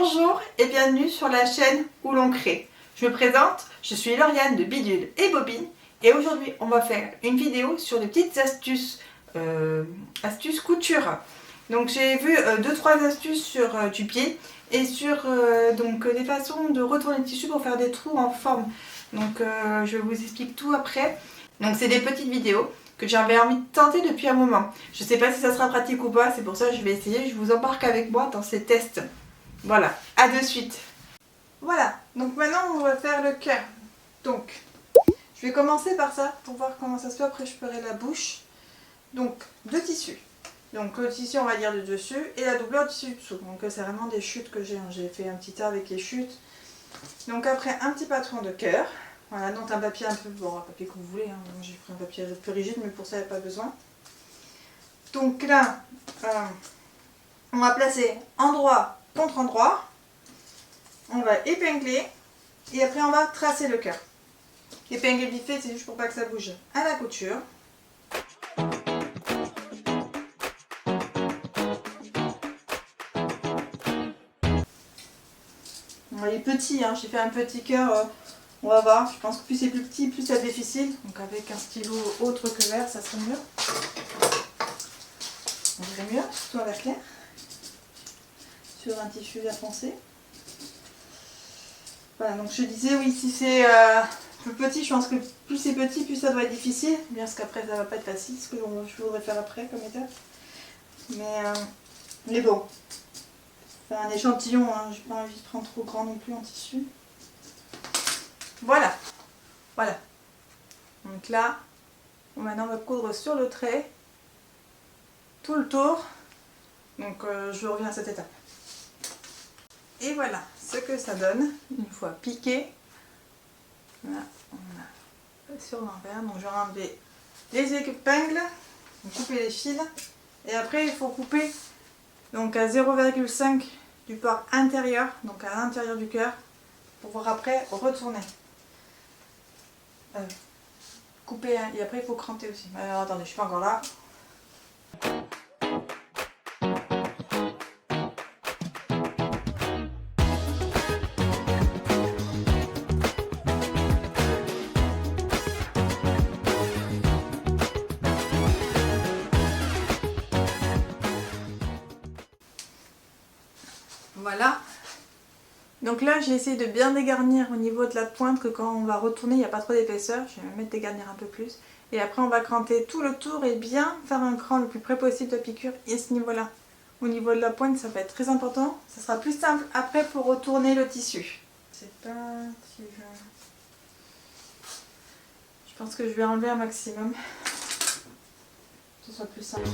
Bonjour et bienvenue sur la chaîne où l'on crée. Je me présente, je suis Lauriane de Bidule et Bobine et aujourd'hui on va faire une vidéo sur des petites astuces, astuces couture. Donc j'ai vu 2-3 astuces sur du pied et sur des façons de retourner le tissu pour faire des trous en forme. Donc je vous explique tout après. Donc c'est des petites vidéos que j'avais envie de tenter depuis un moment. Je ne sais pas si ça sera pratique ou pas, c'est pour ça que je vais essayer. Je vous embarque avec moi dans ces tests. Voilà, à de suite. Voilà, donc maintenant on va faire le cœur. Donc, je vais commencer par ça pour voir comment ça se fait. Après je ferai la bouche. Donc, deux tissus. Donc le tissu on va dire du dessus et la doublure du tissu du dessous. Donc c'est vraiment des chutes que j'ai. J'ai fait un petit tas avec les chutes. Donc après un petit patron de cœur. Voilà, donc un papier un peu, bon, un papier que vous voulez. Hein. J'ai pris un papier plus rigide mais pour ça il n'y a pas besoin. Donc là, on va placer endroit contre endroit. On va épingler et après on va tracer le cœur. Épingler vite fait, c'est juste pour pas que ça bouge à la couture. Il est petit, hein. J'ai fait un petit cœur, on va voir. Je pense que plus c'est plus petit, plus c'est difficile. Donc avec un stylo autre que vert, ça serait mieux. On dirait mieux, surtout à la claire. Sur un tissu à foncé. Voilà, donc je disais, oui, si c'est plus petit, je pense que plus c'est petit, plus ça doit être difficile. Bien parce qu'après, ça va pas être facile, ce que je voudrais faire après comme étape. Mais bon, c'est un échantillon, hein. J'ai pas envie de prendre trop grand non plus en tissu. Voilà, voilà. Donc là, maintenant on va coudre sur le trait, tout le tour. Donc je reviens à cette étape. Et voilà ce que ça donne une fois piqué. Là, on a sur l'envers. Donc je vais enlever les épingles, couper les fils. Et après il faut couper donc à 0,5 du port intérieur, donc à l'intérieur du cœur, pour pouvoir après retourner. Couper et après il faut cranter aussi. Alors attendez, je suis pas encore là. Voilà. Donc là j'ai essayé de bien dégarnir au niveau de la pointe, que quand on va retourner il n'y a pas trop d'épaisseur. Je vais me mettre dégarnir un peu plus. Et après on va cranter tout le tour et bien faire un cran le plus près possible de la piqûre. Et à ce niveau là, au niveau de la pointe, ça va être très important. Ça sera plus simple après pour retourner le tissu. C'est pas si je pense que je vais enlever un maximum. Que ce soit plus simple.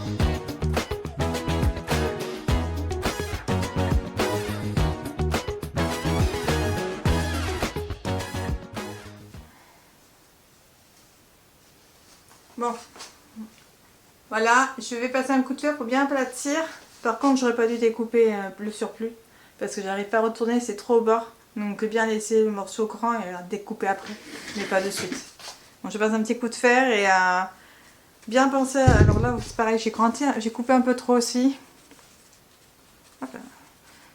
Bon, voilà, je vais passer un coup de fer pour bien aplatir. Par contre, j'aurais pas dû découper le surplus parce que j'arrive pas à retourner, c'est trop au bord. Donc bien laisser le morceau grand et découper après, mais pas de suite. Bon, je passe un petit coup de fer et bien penser. Alors là, c'est pareil, j'ai coupé un peu trop aussi.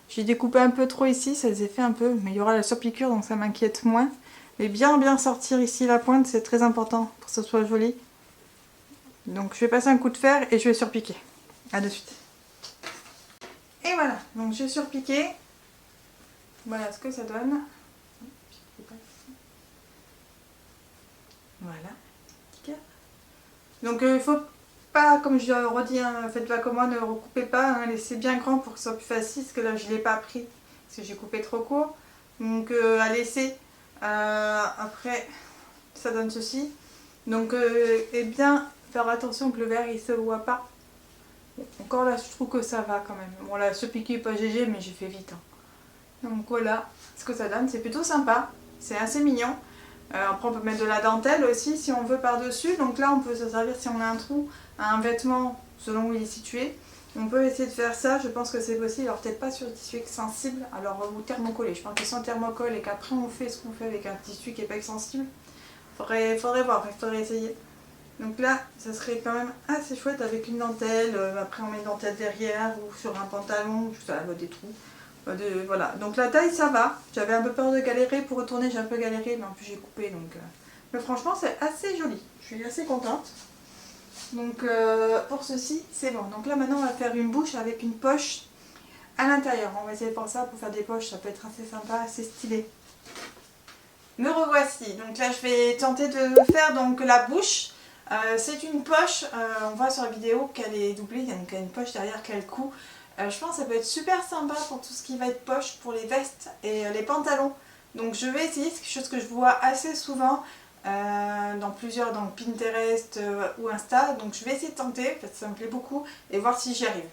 J'ai découpé un peu trop ici, ça les a fait un peu, mais il y aura la surpiqûre donc ça m'inquiète moins. Mais bien sortir ici la pointe, c'est très important pour que ce soit joli. Donc je vais passer un coup de fer et je vais surpiquer. A de suite. Et voilà, donc j'ai surpiqué. Voilà ce que ça donne. Voilà. Donc il faut pas, comme je redis, hein, faites pas comme moi, ne recoupez pas, hein, laissez bien grand pour que ce soit plus facile, parce que là je ne l'ai pas pris, parce que j'ai coupé trop court. Donc à laisser, après ça donne ceci. Donc et bien faire attention que le verre il se voit pas. Bon, encore là je trouve que ça va quand même. Bon là ce piqué n'est pas GG mais j'ai fait vite. Hein. Donc voilà ce que ça donne, c'est plutôt sympa, c'est assez mignon. Après on peut mettre de la dentelle aussi si on veut par dessus. Donc là on peut se servir si on a un trou à un vêtement selon où il est situé. On peut essayer de faire ça, je pense que c'est possible. Alors peut-être pas sur le tissu extensible, alors ou thermocollé. Je pense que sans thermocol et qu'après on fait ce qu'on fait avec un tissu qui n'est pas extensible. Faudrait voir, il faudrait essayer. Donc là, ça serait quand même assez chouette avec une dentelle. Après, on met une dentelle derrière ou sur un pantalon, ça va des trous. Voilà, donc la taille ça va. J'avais un peu peur de galérer pour retourner, j'ai un peu galéré, mais en plus j'ai coupé donc. Mais franchement c'est assez joli, je suis assez contente. Donc pour ceci c'est bon. Donc là maintenant on va faire une bouche avec une poche à l'intérieur. On va essayer de faire ça pour faire des poches, ça peut être assez sympa, assez stylé. Me revoici, donc là je vais tenter de faire donc la bouche. C'est une poche, on voit sur la vidéo qu'elle est doublée, il y a une poche derrière qu'elle coud. Je pense que ça peut être super sympa pour tout ce qui va être poche, pour les vestes et les pantalons. Donc je vais essayer, c'est quelque chose que je vois assez souvent dans Pinterest ou Insta. Donc je vais essayer de tenter, parce que ça me plaît beaucoup, et voir si j'y arrive.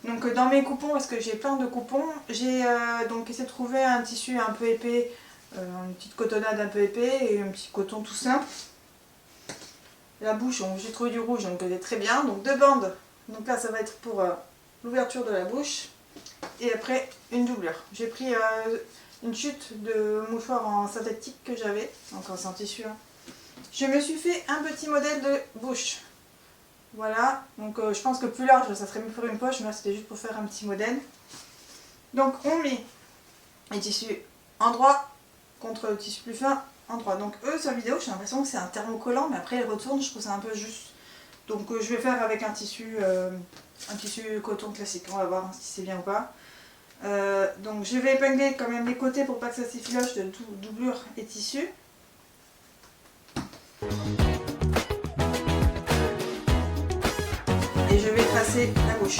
Donc dans mes coupons, parce que j'ai plein de coupons, j'ai donc essayé de trouver un tissu un peu épais, une petite cotonnade un peu épais et un petit coton tout simple. La bouche, j'ai trouvé du rouge, donc elle est très bien. Donc deux bandes, donc là ça va être pour l'ouverture de la bouche. Et après une doublure. J'ai pris une chute de mouchoir en synthétique que j'avais, encore c'est en tissu. Hein. Je me suis fait un petit modèle de bouche. Voilà, donc je pense que plus large ça serait mieux pour une poche, mais là c'était juste pour faire un petit modèle. Donc on met les tissus endroit contre le tissu plus fin endroit. Donc eux sur la vidéo j'ai l'impression que c'est un thermocollant, mais après ils retournent, je trouve ça un peu juste. Donc je vais faire avec un tissu coton classique, on va voir si c'est bien ou pas. Donc je vais épingler quand même les côtés pour pas que ça s'effiloche de doublure et tissu. Et je vais tracer la bouche.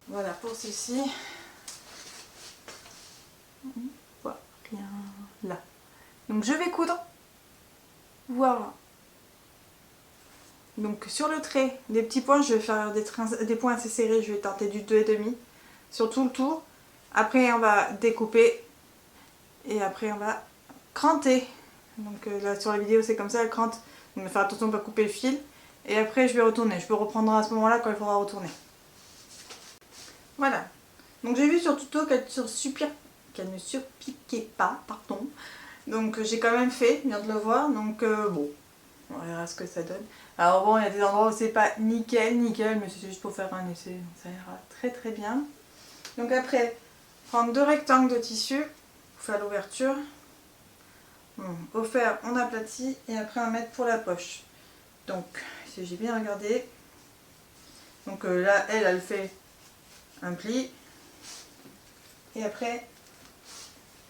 Voilà pour ceci. Voilà, rien là. Donc je vais coudre. Voilà. Donc sur le trait, des petits points, je vais faire des points assez serrés, je vais tenter du 2,5 sur tout le tour. Après on va découper et après on va cranter. Donc là sur la vidéo c'est comme ça, elle crante. Donc faire attention de ne pas couper le fil. Et après je vais retourner, je peux reprendre à ce moment là quand il faudra retourner. Voilà. Donc j'ai vu sur tuto qu'elle ne surpiquait pas, pardon. Donc j'ai quand même fait, bien de le voir, donc bon. On verra ce que ça donne. Alors bon, il y a des endroits où c'est pas nickel, mais c'est juste pour faire un essai. Donc ça ira très très bien. Donc après, prendre deux rectangles de tissu pour faire l'ouverture. Bon, au fer, on aplatit et après on mettre pour la poche. Donc, si j'ai bien regardé. Donc là, elle fait un pli. Et après,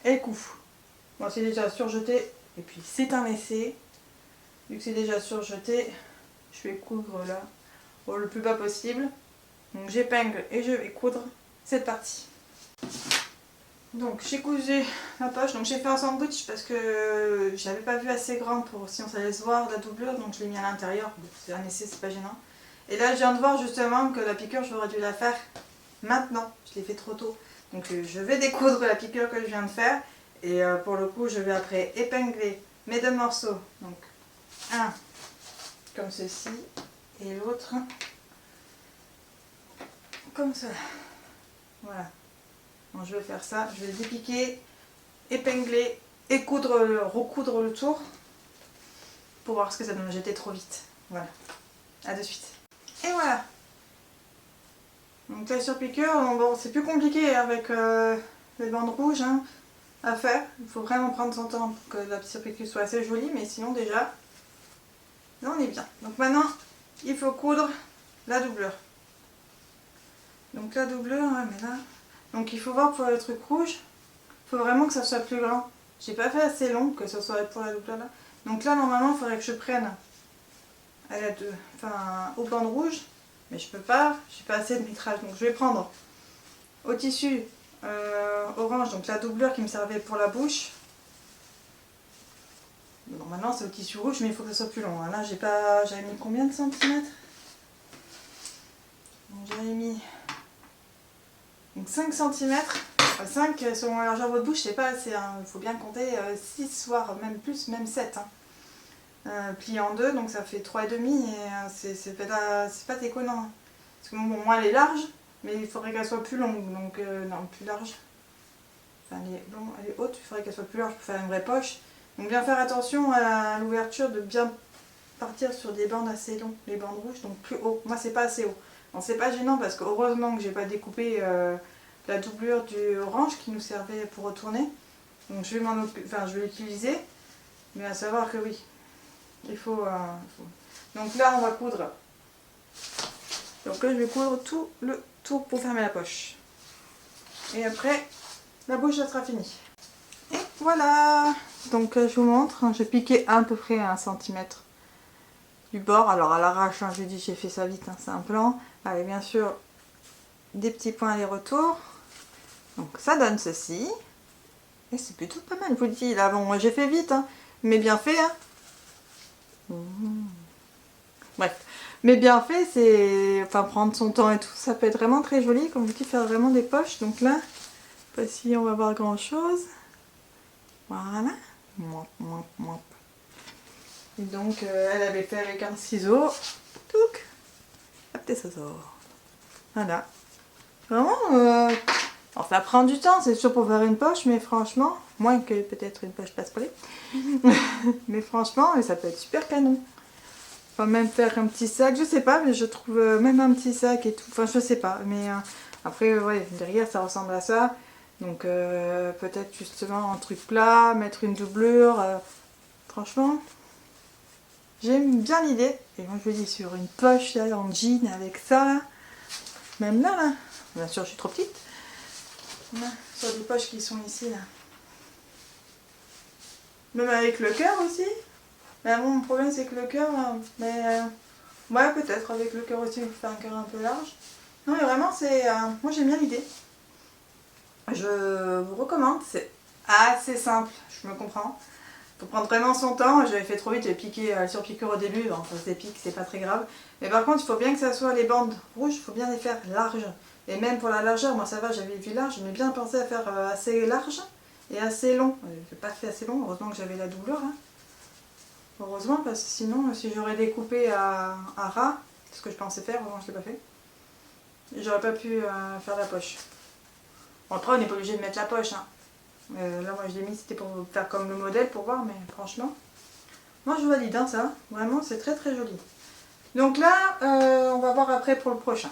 elle coud. Bon, c'est déjà surjeté. Et puis c'est un essai. Vu que c'est déjà surjeté, je vais coudre là le plus bas possible. Donc j'épingle et je vais coudre cette partie. Donc j'ai cousu la poche, donc j'ai fait un sandwich parce que j'avais pas vu assez grand pour sinon ça laisse voir la doublure, donc je l'ai mis à l'intérieur. C'est un essai, c'est pas gênant. Et là je viens de voir justement que la piqûre j'aurais dû la faire maintenant, je l'ai fait trop tôt. Donc je vais découdre la piqûre que je viens de faire et pour le coup je vais après épingler mes deux morceaux. Donc un comme ceci et l'autre comme cela. Voilà. Donc je vais faire ça, je vais dépiquer, épingler et recoudre le tour pour voir ce que ça donne. J'étais trop vite. Voilà. A de suite. Et voilà. Donc la surpiqûre, bon, c'est plus compliqué avec les bandes rouges hein, à faire. Il faut vraiment prendre son temps pour que la surpiqûre soit assez jolie, mais sinon déjà, là on est bien. Donc maintenant, il faut coudre la doublure. Donc la doublure, ouais, mais là... Donc il faut voir pour le truc rouge, il faut vraiment que ça soit plus grand. J'ai pas fait assez long que ce soit pour la doublure là. Donc là normalement il faudrait que je prenne aux bandes rouges, mais je peux pas, j'ai pas assez de métrage. Donc je vais prendre au tissu orange, donc la doublure qui me servait pour la bouche. Normalement c'est au tissu rouge mais il faut que ça soit plus long. Là j'avais mis combien de centimètres? J'avais mis donc 5 cm. 5 selon la largeur de votre bouche, c'est pas assez. Hein. Il faut bien compter 6 voire même plus, même 7. Hein. Plié en deux, donc ça fait 3,5 et c'est pas déconnant. Hein. Parce que bon, moi elle est large, mais il faudrait qu'elle soit plus longue. Donc non, plus large. Enfin, elle est haute, il faudrait qu'elle soit plus large pour faire une vraie poche. Donc bien faire attention à l'ouverture, de bien partir sur des bandes assez longues, les bandes rouges, donc plus haut. Moi c'est pas assez haut. Bon, c'est pas gênant parce que heureusement que j'ai pas découpé la doublure du orange qui nous servait pour retourner. Donc je vais l'utiliser, mais à savoir que oui, il faut. Donc là on va coudre. Donc là je vais coudre tout le tour pour fermer la poche. Et après la bouche ça sera fini. Et voilà. Donc je vous montre, j'ai piqué à peu près 1 cm du bord. Alors à l'arrache, je dis j'ai fait ça vite, c'est un plan. Avec bien sûr des petits points aller-retour. Donc ça donne ceci. Et c'est plutôt pas mal, je vous le dis. Là bon, moi j'ai fait vite, mais bien fait. Bref, mais bien fait, c'est... Enfin, prendre son temps et tout, ça peut être vraiment très joli. Comme je vous dis, faire vraiment des poches. Donc là, pas si on va voir grand chose. Voilà. Et donc, elle avait fait avec un ciseau. Touc. Hop, des ciseaux. Voilà. Vraiment, alors ça prend du temps, c'est sûr pour faire une poche, mais franchement, moins que peut-être une poche passe-poilée. Mais franchement, ça peut être super canon. Enfin, même faire un petit sac, je sais pas, mais je trouve même un petit sac et tout. Enfin, je sais pas, mais après, ouais, derrière ça ressemble à ça. Donc, peut-être justement un truc plat, mettre une doublure. Franchement, j'aime bien l'idée. Et moi, je me dis sur une poche là, en jean avec ça, là. Même là. Bien sûr, je suis trop petite. Là, sur des poches qui sont ici, là. Même avec le cœur aussi. Mais bon, mon problème, c'est que le cœur, ouais, peut-être avec le cœur aussi, faire un cœur un peu large. Non, mais vraiment, c'est... moi, j'aime bien l'idée. Je vous recommande, c'est assez simple, je me comprends. Faut prendre vraiment son temps. J'avais fait trop vite, j'avais piqué sur piqueur au début, bon, ça se dépique, c'est pas très grave. Mais par contre, il faut bien que ça soit les bandes rouges, il faut bien les faire larges. Et même pour la largeur, moi ça va, j'avais vu large, mais bien pensé à faire assez large et assez long. J'ai pas fait assez long, heureusement que j'avais la doublure. Heureusement, parce que sinon, si j'aurais découpé à ras, c'est ce que je pensais faire, heureusement je l'ai pas fait, j'aurais pas pu faire la poche. Bon, après, on n'est pas obligé de mettre la poche. Là, moi je l'ai mis, c'était pour faire comme le modèle, pour voir, mais franchement, moi je valide ça. Vraiment, c'est très très joli. Donc là, on va voir après pour le prochain.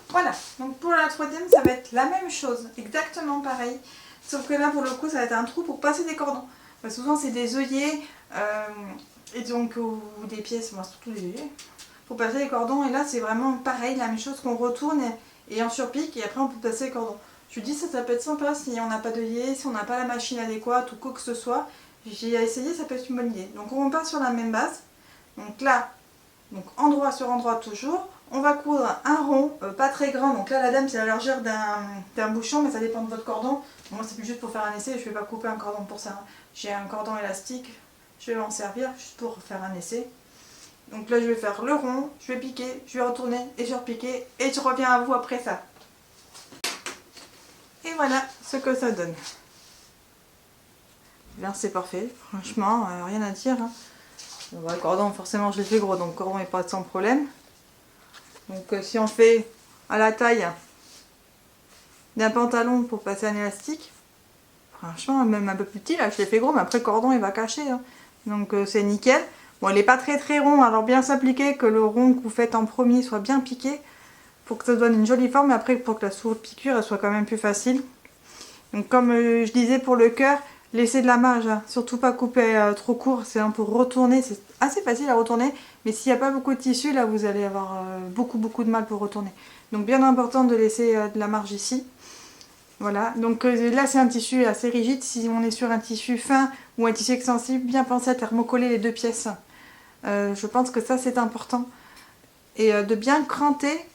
Voilà, donc pour la troisième, ça va être la même chose, exactement pareil. Sauf que là, pour le coup, ça va être un trou pour passer des cordons. Souvent, c'est des œillets, et donc, ou des pièces, moi, surtout les œillets, pour passer les cordons. Et là, c'est vraiment pareil, la même chose qu'on retourne et on surpique, et après, on peut passer les cordons. Je vous dis, ça peut être sympa si on n'a pas d'œillet, si on n'a pas la machine adéquate ou quoi que ce soit. J'ai essayé, ça peut être une bonne idée. Donc, on repart sur la même base. Donc là, donc endroit sur endroit toujours. On va coudre un rond, pas très grand. Donc là, la dame, c'est la largeur d'un bouchon, mais ça dépend de votre cordon. Moi, c'est plus juste pour faire un essai. Je ne vais pas couper un cordon pour ça. J'ai un cordon élastique. Je vais m'en servir juste pour faire un essai. Donc là, je vais faire le rond. Je vais piquer, je vais retourner et je vais repiquer. Et je reviens à vous après ça. Et voilà ce que ça donne. Bien, c'est parfait. Franchement, rien à dire. Bon, le cordon, forcément, je l'ai fait gros. Donc, le cordon n'est pas sans problème. Donc si on fait à la taille d'un pantalon pour passer un élastique, franchement même un peu plus petit, là je l'ai fait gros, mais après le cordon il va cacher. Donc c'est nickel. Bon, il n'est pas très très rond, alors bien s'appliquer que le rond que vous faites en premier soit bien piqué pour que ça donne une jolie forme, et après pour que la piqûre elle soit quand même plus facile. Donc comme je disais pour le cœur, laissez de la marge, surtout pas couper trop court, c'est un peu retourner, c'est assez facile à retourner, mais s'il n'y a pas beaucoup de tissu, là vous allez avoir beaucoup de mal pour retourner. Donc bien important de laisser de la marge ici. Voilà, donc là c'est un tissu assez rigide. Si on est sur un tissu fin ou un tissu extensible, bien penser à thermocoller les deux pièces. Je pense que ça c'est important. Et de bien cranter.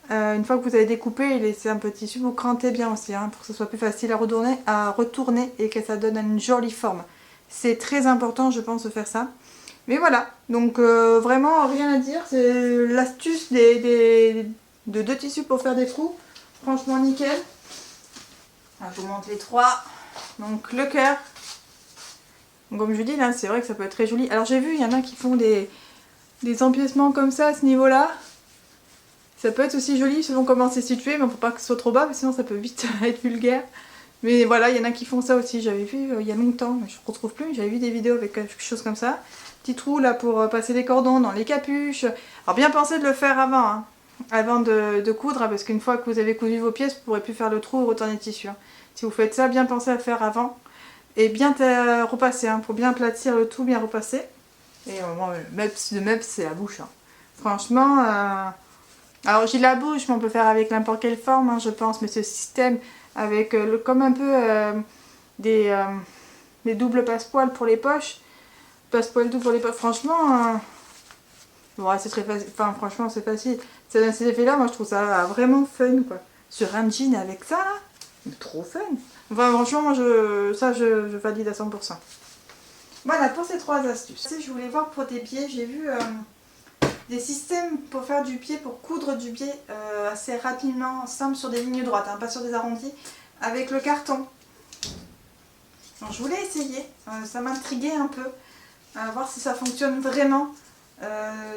Une fois que vous avez découpé et laissé un peu de tissu, vous crantez bien aussi, pour que ce soit plus facile à retourner et que ça donne une jolie forme. C'est très important, je pense, de faire ça. Mais voilà, donc vraiment rien à dire. C'est l'astuce de deux tissus pour faire des trous. Franchement nickel. Alors, je vous montre les trois. Donc le cœur. Comme je dis, là, c'est vrai que ça peut être très joli. Alors j'ai vu, il y en a qui font des empiècements comme ça à ce niveau-là. Ça peut être aussi joli selon comment c'est situé, mais il ne faut pas que ce soit trop bas, parce que sinon ça peut vite être vulgaire. Mais voilà, il y en a qui font ça aussi. J'avais vu il y a longtemps, mais je ne retrouve plus. J'avais vu des vidéos avec quelque chose comme ça. Petit trou là pour passer les cordons dans les capuches. Alors bien penser de le faire avant, hein, avant de coudre, hein, parce qu'une fois que vous avez cousu vos pièces, vous ne pourrez plus faire le trou ou retourner le tissu. Hein. Si vous faites ça, bien pensez à le faire avant. Et bien repasser, hein, pour bien aplatir le tout, bien repasser. Et bon, le meuble, c'est la bouche. Hein. Franchement, alors j'ai la bouche, mais on peut faire avec n'importe quelle forme, hein, je pense. Mais ce système avec comme un peu des doubles passepoils pour les poches, passepoil doux pour les poches, franchement, ouais, c'est très facile. Enfin, franchement, c'est facile. Ça donne ces effets-là, moi je trouve ça vraiment fun, quoi. Sur un jean avec ça, là, mais trop fun. Enfin, franchement, moi je valide à 100%. Voilà pour ces 3 astuces. Je voulais voir pour des pieds, j'ai vu des systèmes pour faire du pied, pour coudre du pied assez rapidement, simple sur des lignes droites, hein, pas sur des arrondis, avec le carton. Donc, je voulais essayer, ça m'intriguait un peu, voir si ça fonctionne vraiment.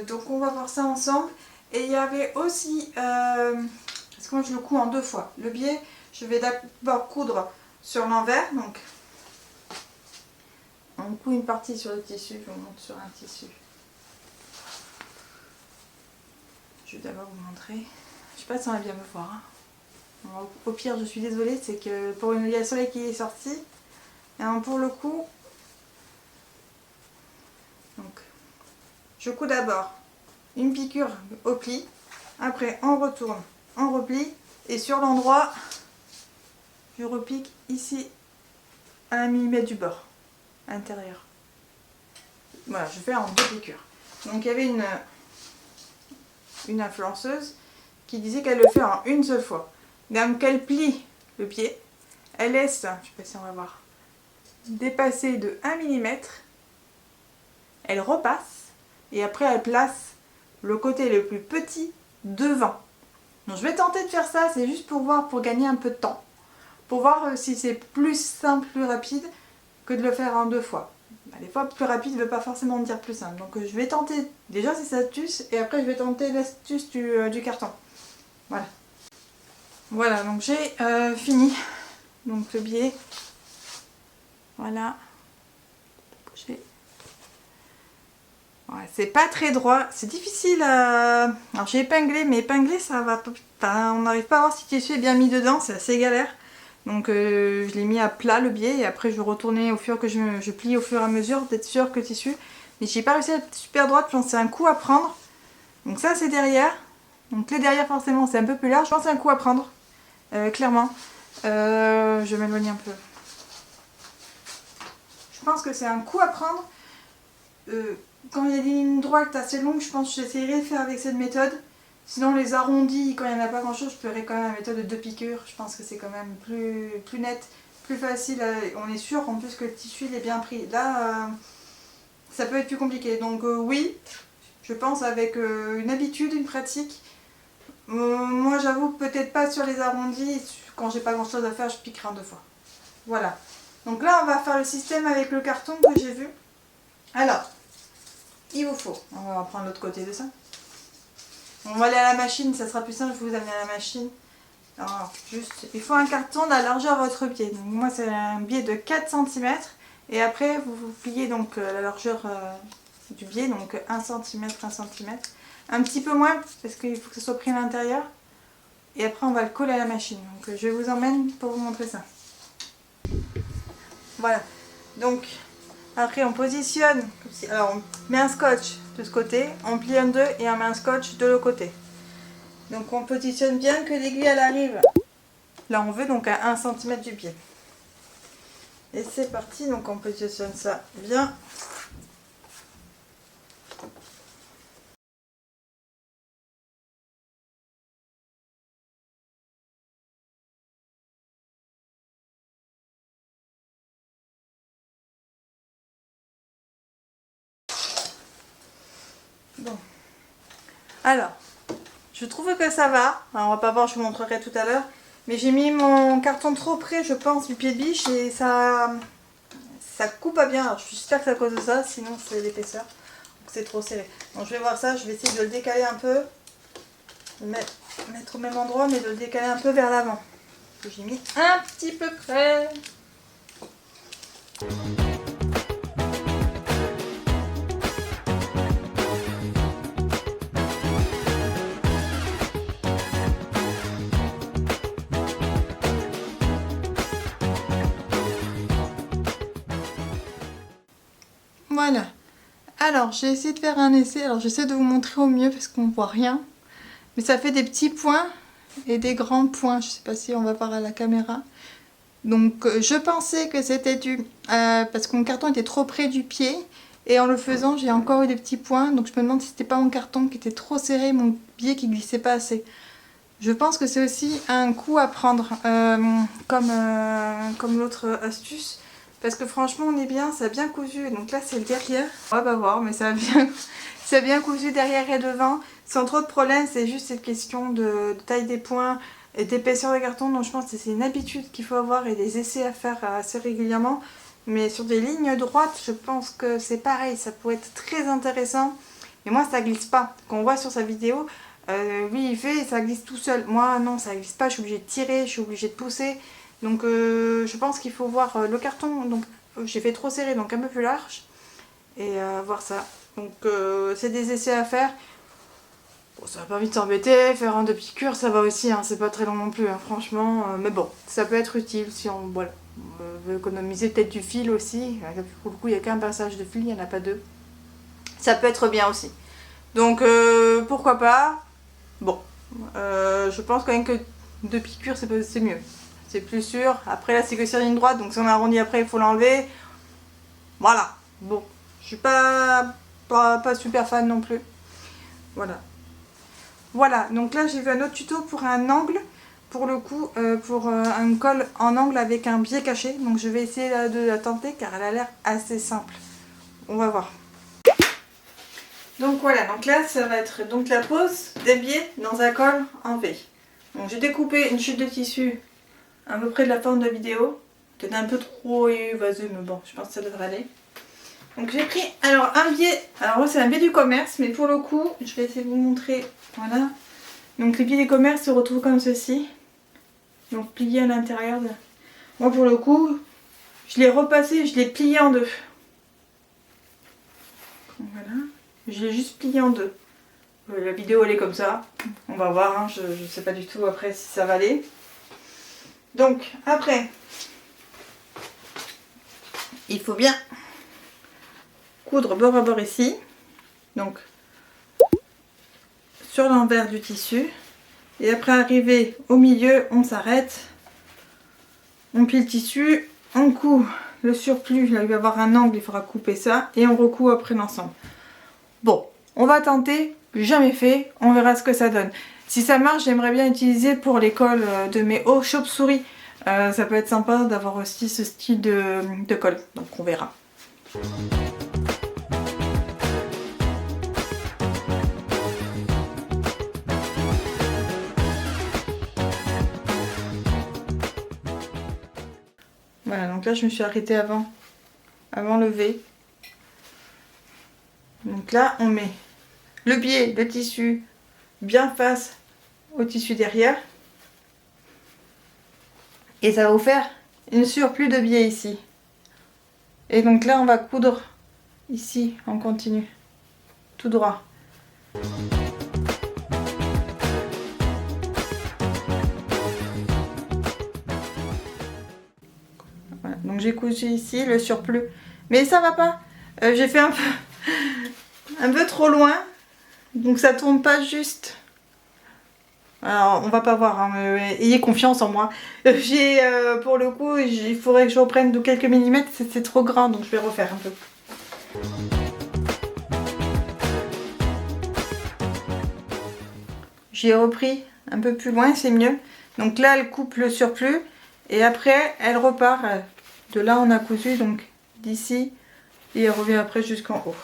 Donc on va voir ça ensemble. Et il y avait aussi, parce que moi je le couds en 2 fois. Le biais, je vais d'abord coudre sur l'envers, donc on coud une partie sur le tissu, je vous montre sur un tissu. Je vais d'abord vous montrer. Je sais pas si on va bien me voir. Hein. Bon, au pire, je suis désolée, c'est que il y a le soleil qui est sorti. Et pour le coup, donc, je couds d'abord une piqûre au pli. Après, on retourne, on replie. Et sur l'endroit, je repique ici à 1 mm du bord, à l'intérieur. Voilà, je fais en 2 piqûres. Donc, il y avait une influenceuse qui disait qu'elle le fait en une seule fois. Donc elle plie le pied, elle laisse, je ne sais pas si on va voir, dépasser de 1 mm, elle repasse et après elle place le côté le plus petit devant. Donc je vais tenter de faire ça, c'est juste pour voir, pour gagner un peu de temps, pour voir si c'est plus simple, plus rapide que de le faire en 2 fois. Des fois plus rapide ne veut pas forcément dire plus simple. Donc je vais tenter déjà cette astuce et après je vais tenter l'astuce du carton. Voilà. Voilà, donc j'ai fini. Donc le biais. Voilà. Ouais, c'est pas très droit. C'est difficile à... Alors j'ai épinglé, mais épingler ça va pas... Enfin, on n'arrive pas à voir si le tissu est bien mis dedans, c'est assez galère. Donc je l'ai mis à plat le biais et après je retournais au fur que je plie au fur et à mesure d'être sûr que le tissu. Mais j'ai pas réussi à être super droite, je pense que c'est un coup à prendre. Donc ça c'est derrière. Donc les derrière forcément c'est un peu plus large, je pense que c'est un coup à prendre. Clairement. Je vais m'éloigner un peu. Je pense que c'est un coup à prendre. Quand il y a des lignes droites assez longues, je pense que j'essaierai de faire avec cette méthode. Sinon les arrondis, quand il n'y en a pas grand chose, je ferai quand même la méthode de 2 piqûres. Je pense que c'est quand même plus net, plus facile. On est sûr en plus que le tissu il est bien pris. Là, ça peut être plus compliqué. Donc oui, je pense avec une habitude, une pratique. Moi j'avoue peut-être pas sur les arrondis. Quand j'ai pas grand chose à faire, je piquerai en 2 fois. Voilà. Donc là on va faire le système avec le carton que j'ai vu. Alors, il vous faut, on va prendre l'autre côté de ça. On va aller à la machine, ça sera plus simple, je vais vous amener à la machine. Alors, juste, il faut un carton de la largeur de votre pied. Donc, moi, c'est un biais de 4 cm. Et après, vous pliez donc la largeur du biais, donc 1 cm, 1 cm. Un petit peu moins, parce qu'il faut que ce soit pris à l'intérieur. Et après, on va le coller à la machine. Donc, je vous emmène pour vous montrer ça. Voilà. Donc, après, on positionne. Alors, on met un scotch de ce côté, on plie en 2 et on met un scotch de l'autre côté. Donc on positionne bien que l'aiguille elle arrive. Là on veut donc à 1 cm du pied. Et c'est parti, donc on positionne ça bien. Bon. Alors, je trouve que ça va. Alors, on va pas voir, je vous montrerai tout à l'heure. Mais j'ai mis mon carton trop près, je pense, du pied de biche et ça coupe pas bien. Alors, j'espère que c'est à cause de ça, sinon c'est l'épaisseur. Donc c'est trop serré. Donc je vais voir ça, je vais essayer de le décaler un peu. De mettre au même endroit, mais de le décaler un peu vers l'avant. que j'ai mis un petit peu près. Voilà. Alors, j'ai essayé de faire un essai. Alors, j'essaie de vous montrer au mieux parce qu'on voit rien. Mais ça fait des petits points et des grands points. Je sais pas si on va voir à la caméra. Donc, je pensais que c'était dû parce que mon carton était trop près du pied. Et en le faisant, j'ai encore eu des petits points. Donc, je me demande si c'était pas mon carton qui était trop serré, mon pied qui glissait pas assez. Je pense que c'est aussi un coup à prendre, comme l'autre astuce. Parce que franchement, on est bien, ça a bien cousu. Donc là, c'est le derrière. On va voir, mais ça a bien cousu derrière et devant. Sans trop de problèmes, c'est juste cette question de taille des points et d'épaisseur de carton. Donc je pense que c'est une habitude qu'il faut avoir et des essais à faire assez régulièrement. Mais sur des lignes droites, je pense que c'est pareil. Ça pourrait être très intéressant. Mais moi, ça glisse pas. Qu'on voit sur sa vidéo, lui, il fait et ça glisse tout seul. Moi, non, ça glisse pas. Je suis obligée de tirer, je suis obligée de pousser. Donc je pense qu'il faut voir le carton, donc j'ai fait trop serré, donc un peu plus large, et voir ça. Donc c'est des essais à faire. Bon, ça va pas vite s'embêter, faire un de piqûre ça va aussi, hein, c'est pas très long non plus, hein, franchement. Mais bon, ça peut être utile si on, voilà, on veut économiser peut-être du fil aussi. Pour le coup, il n'y a qu'un passage de fil, il n'y en a pas deux. Ça peut être bien aussi. Donc pourquoi pas. Bon, je pense quand même que de piqûre c'est mieux. C'est plus sûr. Après là c'est que sur ligne droite, donc si on arrondit après il faut l'enlever. Voilà. Bon, je suis pas super fan non plus. Voilà. Voilà, donc là j'ai vu un autre tuto pour un angle. Pour le coup, pour un col en angle avec un biais caché. Donc je vais essayer de la tenter car elle a l'air assez simple. On va voir. Donc voilà, donc là ça va être donc la pose des biais dans un col en V. Donc j'ai découpé une chute de tissu à peu près de la forme de la vidéo. Peut-être un peu trop évasé, mais bon, je pense que ça devrait aller. Donc j'ai pris alors un biais, alors là c'est un biais du commerce, mais pour le coup, je vais essayer de vous montrer, voilà. Donc les biais du commerce se retrouvent comme ceci. Donc pliés à l'intérieur. Moi pour le coup, je l'ai repassé, je l'ai plié en deux. Voilà, je l'ai juste plié en deux. La vidéo elle est comme ça, on va voir, hein. Je sais pas du tout après si ça va aller. Donc après, il faut bien coudre bord à bord ici, donc sur l'envers du tissu, et après arriver au milieu, on s'arrête, on plie le tissu, on coud le surplus, là il va y avoir un angle, il faudra couper ça, et on recoud après l'ensemble. Bon, on va tenter, jamais fait, on verra ce que ça donne. Si ça marche, j'aimerais bien utiliser pour les cols de mes hauts chauves-souris. Ça peut être sympa d'avoir aussi ce style de col, donc on verra. Voilà, donc là je me suis arrêtée avant le V. Donc là on met le biais, le tissu bien face au tissu derrière. Et ça va vous faire une surplus de biais ici. Et donc là on va coudre ici en continu, tout droit. Voilà, donc j'ai cousu ici le surplus. Mais ça va pas. J'ai fait un peu trop loin. Donc ça tombe pas juste. Alors on va pas voir, hein, mais ayez confiance en moi. J'ai pour le coup, il faudrait que je reprenne de quelques millimètres, c'est trop grand, donc je vais refaire un peu. J'ai repris un peu plus loin, c'est mieux. Donc là elle coupe le surplus et après elle repart. De là on a cousu, donc d'ici, et elle revient après jusqu'en haut.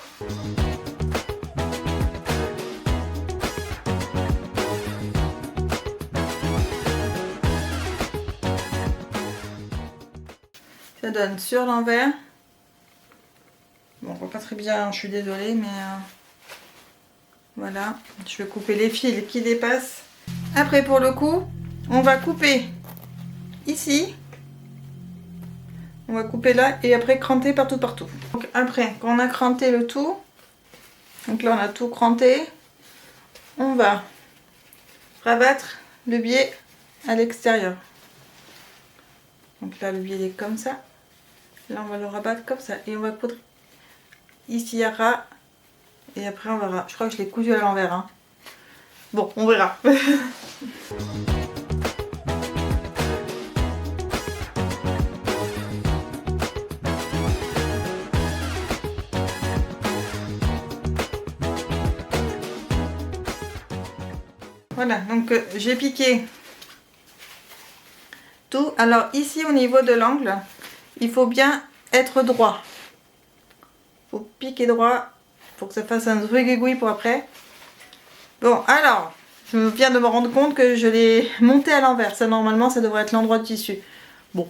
Ça donne sur l'envers. Bon, on voit pas très bien, je suis désolée, mais voilà. Je vais couper les fils qui dépassent. Après, pour le coup, on va couper ici. On va couper là et après cranter partout. Donc après, quand on a cranté le tout, donc là on a tout cranté, on va rabattre le biais à l'extérieur. Donc là le biais est comme ça. Là on va le rabattre comme ça et on va coudre ici à ras et après on verra. Je crois que je l'ai cousu à l'envers. Hein. Bon, on verra. Voilà, donc j'ai piqué tout. Alors ici au niveau de l'angle, il faut bien être droit. Il faut piquer droit pour que ça fasse un truc aiguille pour après. Bon, alors, je viens de me rendre compte que je l'ai monté à l'envers. Ça, normalement, ça devrait être l'endroit du tissu. Bon,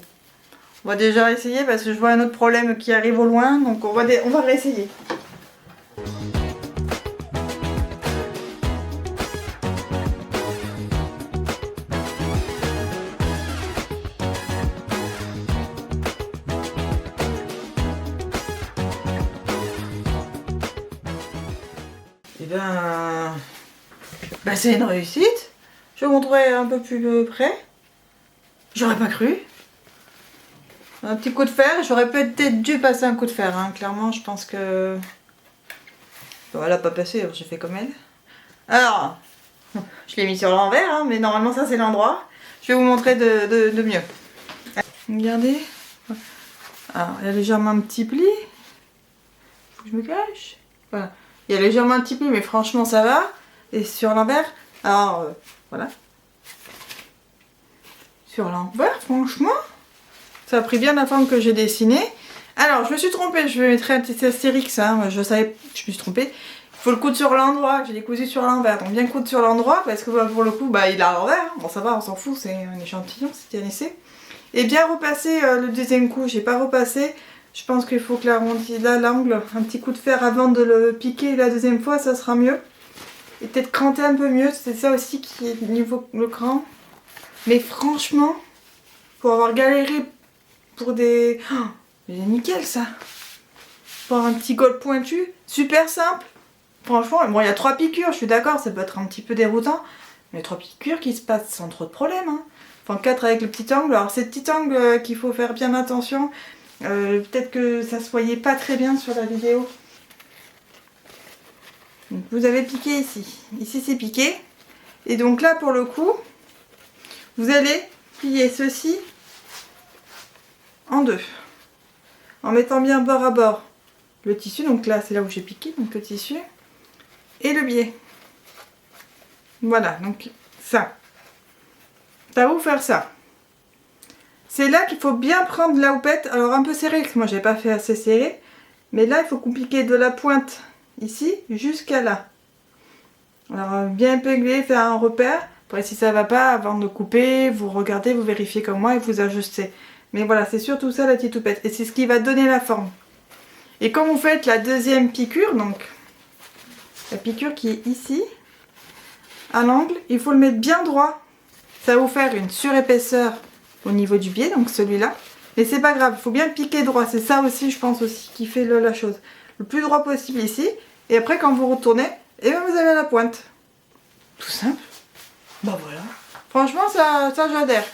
on va déjà essayer parce que je vois un autre problème qui arrive au loin. Donc on va réessayer. Et ben c'est une réussite. Je vous montrerai un peu plus près. J'aurais pas cru. Un petit coup de fer. J'aurais peut-être dû passer un coup de fer. Hein. Clairement, je pense que... Bon, elle a pas passé, j'ai fait comme elle. Alors, je l'ai mis sur l'envers, hein, mais normalement ça c'est l'endroit. Je vais vous montrer de mieux. Regardez. Alors, il y a légèrement un petit pli. Faut que je me cache. Voilà. Il y a légèrement un petit pli, mais franchement ça va. Et sur l'envers, alors voilà. Sur l'envers, franchement, ça a pris bien la forme que j'ai dessinée. Alors, je me suis trompée, je vais mettre un petit astérix, hein. Je savais, je me suis trompée. Il faut le coudre sur l'endroit, j'ai décousu sur l'envers. Donc bien coudre sur l'endroit, parce que bah, pour le coup, bah, il est à l'envers. Bon, ça va, on s'en fout, c'est un échantillon, c'était un essai. Et bien repasser le deuxième coup, j'ai pas repassé. Je pense qu'il faut que l'arrondi là, l'angle, un petit coup de fer avant de le piquer la deuxième fois, ça sera mieux. Et peut-être cranter un peu mieux, c'est ça aussi qui est niveau le cran. Mais franchement, pour avoir galéré pour des... Oh, c'est nickel ça. Pour un petit col pointu, super simple. Franchement, bon, il y a 3 piqûres, je suis d'accord, ça peut être un petit peu déroutant. Mais 3 piqûres qui se passent sans trop de problème. Hein. Enfin, 4 avec le petit angle. Alors, c'est le petit angle qu'il faut faire bien attention. Peut-être que ça se voyait pas très bien sur la vidéo. Donc, vous avez piqué ici. Ici, c'est piqué. Et donc là, pour le coup, vous allez plier ceci en deux. En mettant bien bord à bord le tissu. Donc là, c'est là où j'ai piqué, donc le tissu. Et le biais. Voilà, donc ça. Ça va vous faire ça. C'est là qu'il faut bien prendre la houppette. Alors un peu serré, parce que moi j'avais pas fait assez serré. Mais là, il faut compliquer de la pointe ici jusqu'à là. Alors bien épingler, faire un repère. Après si ça va pas, avant de couper, vous regardez, vous vérifiez comme moi et vous ajustez. Mais voilà, c'est surtout ça la petite houppette. Et c'est ce qui va donner la forme. Et quand vous faites la deuxième piqûre, donc la piqûre qui est ici, à l'angle, il faut le mettre bien droit. Ça va vous faire une surépaisseur au niveau du biais, donc celui-là. Mais c'est pas grave, il faut bien piquer droit. C'est ça aussi, je pense aussi, qui fait la chose. Le plus droit possible ici. Et après, quand vous retournez, et bien vous avez la pointe. Tout simple. Bah voilà. Franchement, ça j'adhère.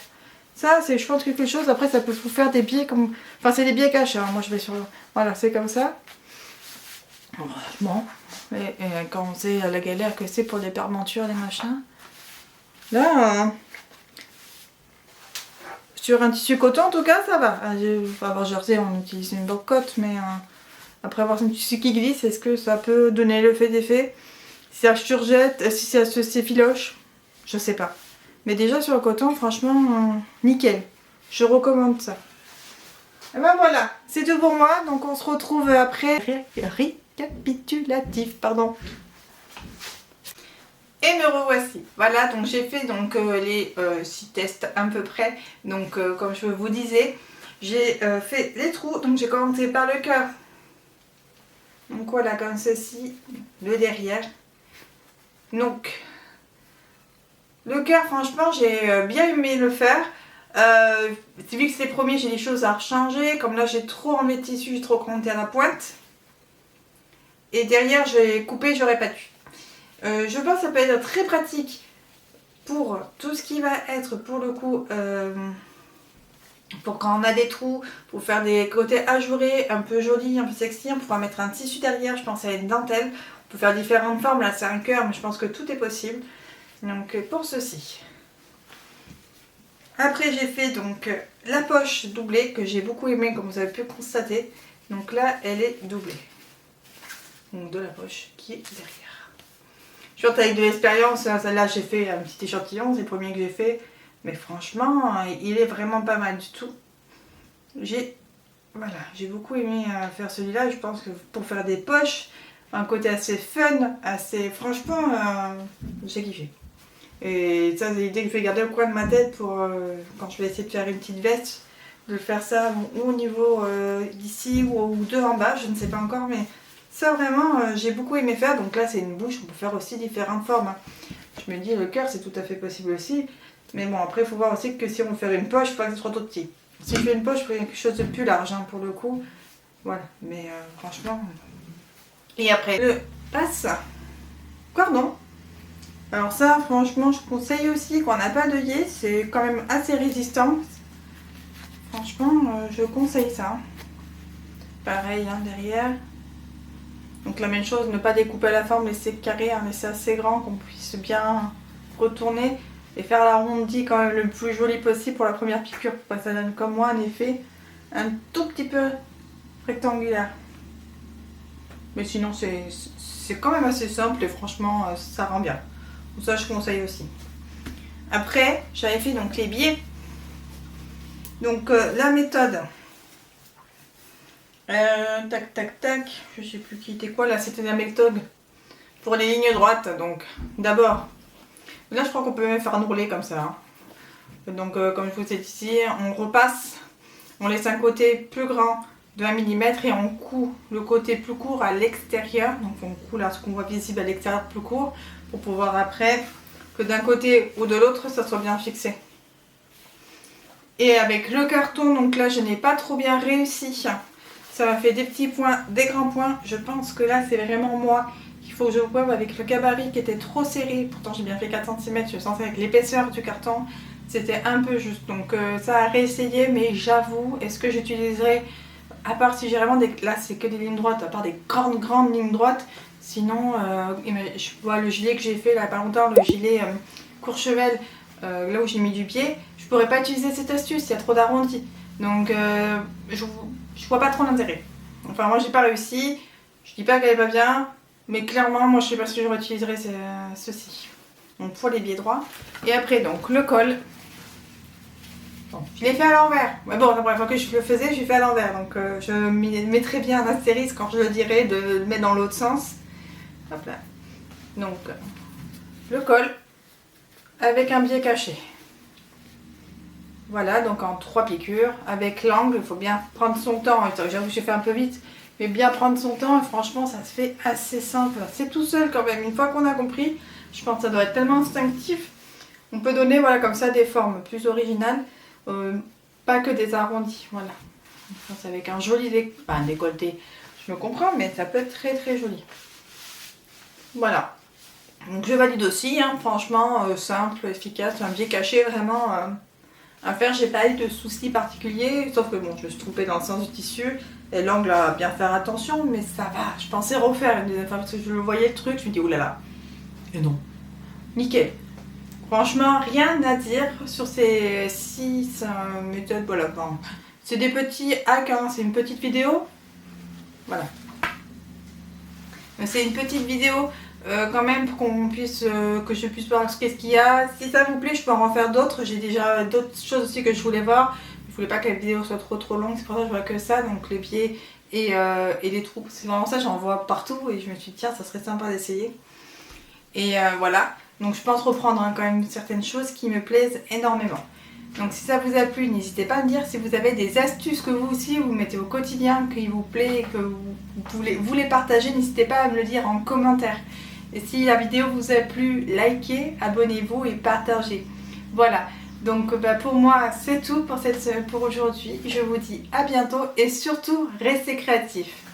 Ça, c'est, je pense, quelque chose. Après, ça peut vous faire des biais comme... Enfin, c'est des biais cachés. Hein. Moi, je vais sur... Voilà, c'est comme ça. Bon. Et quand on sait la galère que c'est pour les permentures, les machins. Là, sur un tissu coton, en tout cas, ça va. Avoir jersey, on utilise une bonne cote, mais après avoir un tissu qui glisse, est-ce que ça peut donner le fait d'effet? Si ça surjette, si ça s'effiloche, je sais pas. Mais déjà sur le coton, franchement, nickel. Je recommande ça. Et ben voilà, c'est tout pour moi. Donc on se retrouve après. Récapitulatif, pardon. Et me revoici. Voilà, donc j'ai fait donc, les 6 tests à peu près. Donc comme je vous disais, j'ai fait les trous. Donc j'ai commencé par le cœur. Donc voilà, comme ceci, le derrière. Donc, le cœur, franchement, j'ai bien aimé le faire. Vu que c'est les premiers, j'ai des choses à changer. Comme là, j'ai trop enlevé de tissu, j'ai trop compté à la pointe. Et derrière, j'ai coupé, j'aurais pas dû. Je pense que ça peut être très pratique pour tout ce qui va être, pour le coup, pour quand on a des trous, pour faire des côtés ajourés, un peu jolis, un peu sexy. On pourra mettre un tissu derrière, je pense à une dentelle. On peut faire différentes formes, là c'est un cœur, mais je pense que tout est possible. Donc pour ceci. Après j'ai fait donc la poche doublée que j'ai beaucoup aimée comme vous avez pu constater. Donc là elle est doublée. Donc de la poche qui est derrière. Je suis avec de l'expérience, celle-là j'ai fait un petit échantillon, c'est le premier que j'ai fait. Mais franchement il est vraiment pas mal du tout. J'ai beaucoup aimé faire celui-là. Je pense que pour faire des poches, un côté assez fun, assez franchement j'ai kiffé. Et ça, c'est l'idée que je vais garder au coin de ma tête pour quand je vais essayer de faire une petite veste, de faire ça ou au niveau d'ici ou en bas, je ne sais pas encore, mais ça vraiment j'ai beaucoup aimé faire. Donc là c'est une bouche, on peut faire aussi différentes formes, hein. Je me dis le cœur c'est tout à fait possible aussi, mais bon après il faut voir aussi que si on veut faire une poche, il faut pas que ce soit trop petit. Si je fais une poche, je ferai quelque chose de plus large, hein, pour le coup, voilà, mais franchement. Et après le passe-cordon. Alors ça, franchement, je conseille aussi quand on n'a pas d'œillet, c'est quand même assez résistant. Franchement, je conseille ça. Pareil, hein, derrière. Donc la même chose, ne pas découper à la forme, laisser carré, hein, laisser assez grand, qu'on puisse bien retourner. Et faire l'arrondi quand même le plus joli possible pour la première piqûre, pour que ça donne comme moi un effet un tout petit peu rectangulaire. Mais sinon, c'est quand même assez simple et franchement, ça rend bien. Ça je conseille aussi. Après j'avais fait donc les biais. Donc la méthode tac tac tac, je sais plus qui était quoi là, c'était la méthode pour les lignes droites. Donc d'abord là je crois qu'on peut même faire enrouler comme ça, hein. Donc comme je vous ai dit ici, on repasse, on laisse un côté plus grand de 1 mm et on coud le côté plus court à l'extérieur. Donc on coud là ce qu'on voit visible à l'extérieur plus court pour pouvoir après que d'un côté ou de l'autre ça soit bien fixé. Et avec le carton, donc là je n'ai pas trop bien réussi, ça m'a fait des petits points, des grands points. Je pense que là c'est vraiment moi qu'il faut que je vois avec le gabarit qui était trop serré. Pourtant j'ai bien fait 4 cm, je sens avec l'épaisseur du carton c'était un peu juste. Donc ça a réessayé, mais j'avoue, est-ce que j'utiliserai, à part si j'ai vraiment des... Là c'est que des lignes droites, à part des grandes lignes droites. Sinon, je vois le gilet que j'ai fait là pas longtemps, le gilet Courchevel, là où j'ai mis du pied, je pourrais pas utiliser cette astuce, il y a trop d'arrondis. Donc je vois pas trop l'intérêt. Enfin moi j'ai pas réussi, je dis pas qu'elle est pas bien, mais clairement moi je sais pas si je réutiliserai ceci. Donc pour les biais droits. Et après donc le col. Bon, je l'ai fait à l'envers. Mais bon, la première fois que je le faisais, je l'ai fait à l'envers. Donc je mettrai bien un astérisque quand je le dirai de le mettre dans l'autre sens. Hop là. Donc, le col avec un biais caché. Voilà, donc en 3 piqûres. Avec l'angle, il faut bien prendre son temps. J'avoue que j'ai fait un peu vite, mais bien prendre son temps. Et franchement, ça se fait assez simple. C'est tout seul quand même. Une fois qu'on a compris, je pense que ça doit être tellement instinctif. On peut donner voilà, comme ça des formes plus originales. Pas que des arrondis. Voilà. Je pense avec un joli décolleté. Je me comprends, mais ça peut être très très joli. Voilà, donc je valide aussi, hein, franchement simple, efficace, un biais caché vraiment à faire. J'ai pas eu de soucis particuliers, sauf que bon, je me suis trompée dans le sens du tissu et l'angle à bien faire attention, mais ça va. Je pensais refaire une deuxième fois parce que je le voyais le truc, je me dis oulala, et non, nickel. Franchement, rien à dire sur ces 6 méthodes. Voilà, bon. C'est des petits hacks, hein, c'est une petite vidéo, voilà. C'est une petite vidéo quand même pour qu'on puisse, que je puisse voir ce qu'il y a. Si ça vous plaît, je peux en refaire d'autres. J'ai déjà d'autres choses aussi que je voulais voir. Je voulais pas que la vidéo soit trop longue, c'est pour ça que je vois que ça. Donc les pieds et les trous. C'est vraiment ça, j'en vois partout et je me suis dit tiens, ça serait sympa d'essayer. Et voilà. Donc je pense reprendre quand même certaines choses qui me plaisent énormément. Donc si ça vous a plu, n'hésitez pas à me dire si vous avez des astuces que vous aussi vous mettez au quotidien, qui vous plaît, que vous les partagez, n'hésitez pas à me le dire en commentaire. Et si la vidéo vous a plu, likez, abonnez-vous et partagez. Voilà, Donc pour moi c'est tout pour aujourd'hui. Je vous dis à bientôt et surtout restez créatifs.